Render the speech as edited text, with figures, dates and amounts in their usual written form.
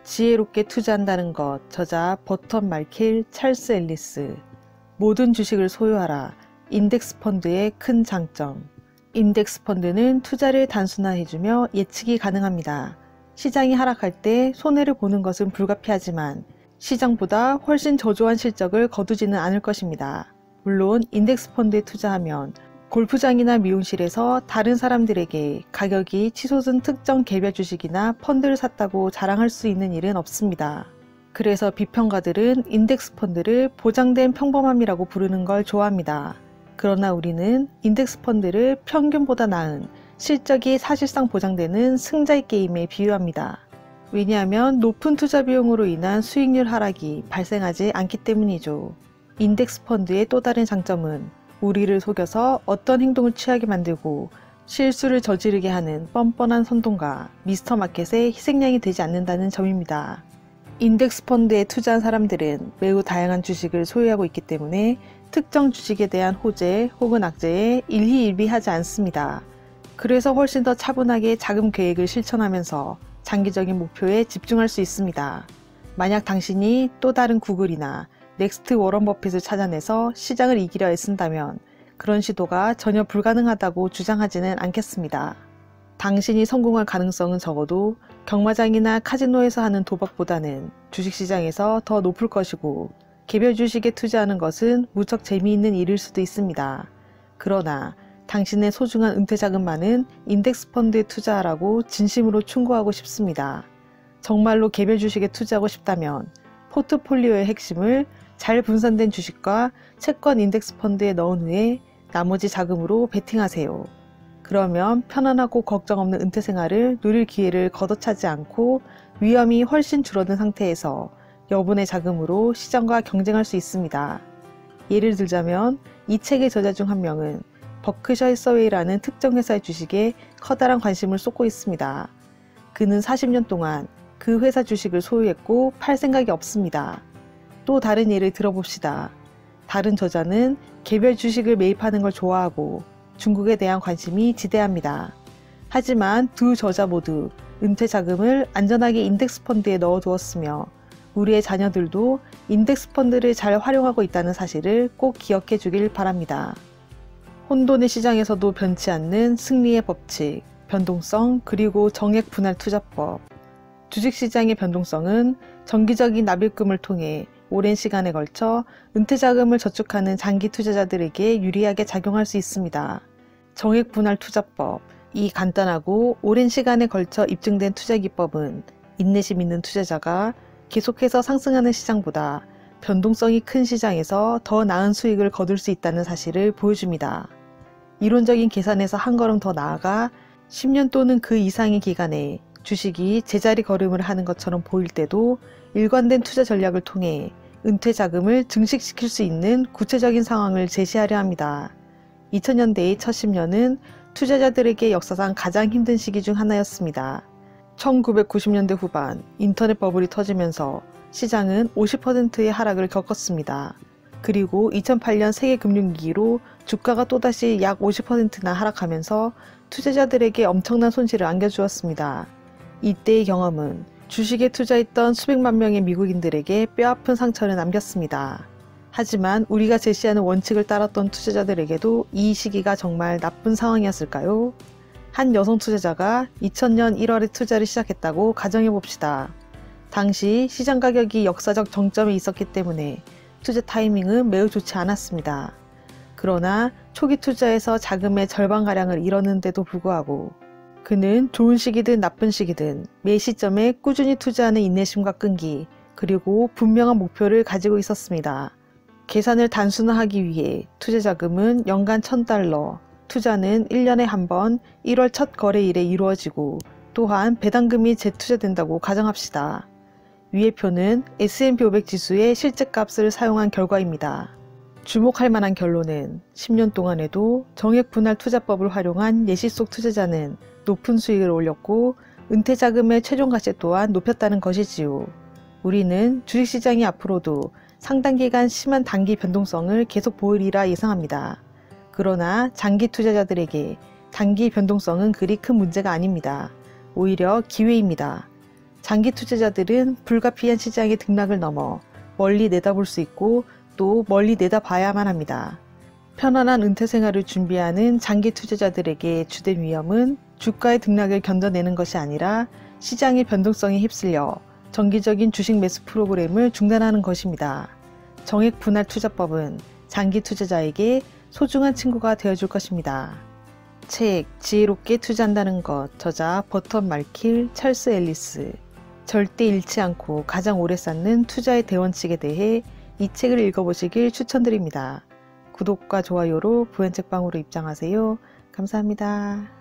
지혜롭게 투자한다는 것. 저자 버턴 말킬, 찰스 앨리스. 모든 주식을 소유하라. 인덱스 펀드의 큰 장점. 인덱스 펀드는 투자를 단순화해주며 예측이 가능합니다. 시장이 하락할 때 손해를 보는 것은 불가피하지만 시장보다 훨씬 저조한 실적을 거두지는 않을 것입니다. 물론 인덱스 펀드에 투자하면 골프장이나 미용실에서 다른 사람들에게 가격이 치솟은 특정 개별 주식이나 펀드를 샀다고 자랑할 수 있는 일은 없습니다. 그래서 비평가들은 인덱스 펀드를 보장된 평범함이라고 부르는 걸 좋아합니다. 그러나 우리는 인덱스 펀드를 평균보다 나은 실적이 사실상 보장되는 승자의 게임에 비유합니다. 왜냐하면 높은 투자 비용으로 인한 수익률 하락이 발생하지 않기 때문이죠. 인덱스 펀드의 또 다른 장점은 우리를 속여서 어떤 행동을 취하게 만들고 실수를 저지르게 하는 뻔뻔한 선동가 미스터 마켓의 희생양이 되지 않는다는 점입니다. 인덱스 펀드에 투자한 사람들은 매우 다양한 주식을 소유하고 있기 때문에 특정 주식에 대한 호재 혹은 악재에 일희일비하지 않습니다. 그래서 훨씬 더 차분하게 자금 계획을 실천하면서 장기적인 목표에 집중할 수 있습니다. 만약 당신이 또 다른 구글이나 넥스트 워런 버핏을 찾아내서 시장을 이기려 애쓴다면 그런 시도가 전혀 불가능하다고 주장하지는 않겠습니다. 당신이 성공할 가능성은 적어도 경마장이나 카지노에서 하는 도박보다는 주식시장에서 더 높을 것이고 개별 주식에 투자하는 것은 무척 재미있는 일일 수도 있습니다. 그러나 당신의 소중한 은퇴 자금만은 인덱스 펀드에 투자하라고 진심으로 충고하고 싶습니다. 정말로 개별 주식에 투자하고 싶다면 포트폴리오의 핵심을 잘 분산된 주식과 채권 인덱스 펀드에 넣은 후에 나머지 자금으로 베팅하세요. 그러면 편안하고 걱정 없는 은퇴 생활을 누릴 기회를 걷어차지 않고 위험이 훨씬 줄어든 상태에서 여분의 자금으로 시장과 경쟁할 수 있습니다. 예를 들자면 이 책의 저자 중 한 명은 버크셔 해서웨이라는 특정 회사의 주식에 커다란 관심을 쏟고 있습니다. 그는 40년 동안 그 회사 주식을 소유했고 팔 생각이 없습니다. 또 다른 예를 들어봅시다. 다른 저자는 개별 주식을 매입하는 걸 좋아하고 중국에 대한 관심이 지대합니다. 하지만 두 저자 모두 은퇴 자금을 안전하게 인덱스 펀드에 넣어두었으며 우리의 자녀들도 인덱스 펀드를 잘 활용하고 있다는 사실을 꼭 기억해 주길 바랍니다. 혼돈의 시장에서도 변치 않는 승리의 법칙, 변동성 그리고 정액 분할 투자법. 주식시장의 변동성은 정기적인 납입금을 통해 오랜 시간에 걸쳐 은퇴 자금을 저축하는 장기 투자자들에게 유리하게 작용할 수 있습니다. 정액 분할 투자법. 이 간단하고 오랜 시간에 걸쳐 입증된 투자 기법은 인내심 있는 투자자가 계속해서 상승하는 시장보다 변동성이 큰 시장에서 더 나은 수익을 거둘 수 있다는 사실을 보여줍니다. 이론적인 계산에서 한 걸음 더 나아가 10년 또는 그 이상의 기간에 주식이 제자리 걸음을 하는 것처럼 보일 때도 일관된 투자 전략을 통해 은퇴 자금을 증식시킬 수 있는 구체적인 상황을 제시하려 합니다. 2000년대의 첫 10년은 투자자들에게 역사상 가장 힘든 시기 중 하나였습니다. 1990년대 후반 인터넷 버블이 터지면서 시장은 50%의 하락을 겪었습니다. 그리고 2008년 세계 금융위기로 주가가 또다시 약 50%나 하락하면서 투자자들에게 엄청난 손실을 안겨주었습니다. 이때의 경험은 주식에 투자했던 수백만 명의 미국인들에게 뼈아픈 상처를 남겼습니다. 하지만 우리가 제시하는 원칙을 따랐던 투자자들에게도 이 시기가 정말 나쁜 상황이었을까요? 한 여성 투자자가 2000년 1월에 투자를 시작했다고 가정해봅시다. 당시 시장 가격이 역사적 정점에 있었기 때문에 투자 타이밍은 매우 좋지 않았습니다. 그러나 초기 투자에서 자금의 절반가량을 잃었는데도 불구하고 그는 좋은 시기든 나쁜 시기든 매 시점에 꾸준히 투자하는 인내심과 끈기 그리고 분명한 목표를 가지고 있었습니다. 계산을 단순화하기 위해 투자 자금은 연간 $1000, 투자는 1년에 한 번 1월 첫 거래일에 이루어지고 또한 배당금이 재투자된다고 가정합시다. 위의 표는 S&P 500 지수의 실제값을 사용한 결과입니다. 주목할 만한 결론은 10년 동안에도 정액 분할 투자법을 활용한 예시 속 투자자는 높은 수익을 올렸고 은퇴 자금의 최종 가치 또한 높였다는 것이지요. 우리는 주식시장이 앞으로도 상당 기간 심한 단기 변동성을 계속 보이리라 예상합니다. 그러나 장기 투자자들에게 단기 변동성은 그리 큰 문제가 아닙니다. 오히려 기회입니다. 장기 투자자들은 불가피한 시장의 등락을 넘어 멀리 내다볼 수 있고 또 멀리 내다봐야만 합니다. 편안한 은퇴 생활을 준비하는 장기 투자자들에게 주된 위험은 주가의 등락을 견뎌내는 것이 아니라 시장의 변동성에 휩쓸려 정기적인 주식 매수 프로그램을 중단하는 것입니다. 정액 분할 투자법은 장기 투자자에게 소중한 친구가 되어줄 것입니다. 책 지혜롭게 투자한다는 것, 저자 버턴 말킬, 찰스 앨리스. 절대 잃지 않고 가장 오래 쌓는 투자의 대원칙에 대해 이 책을 읽어보시길 추천드립니다. 구독과 좋아요로 부연책방으로 입장하세요. 감사합니다.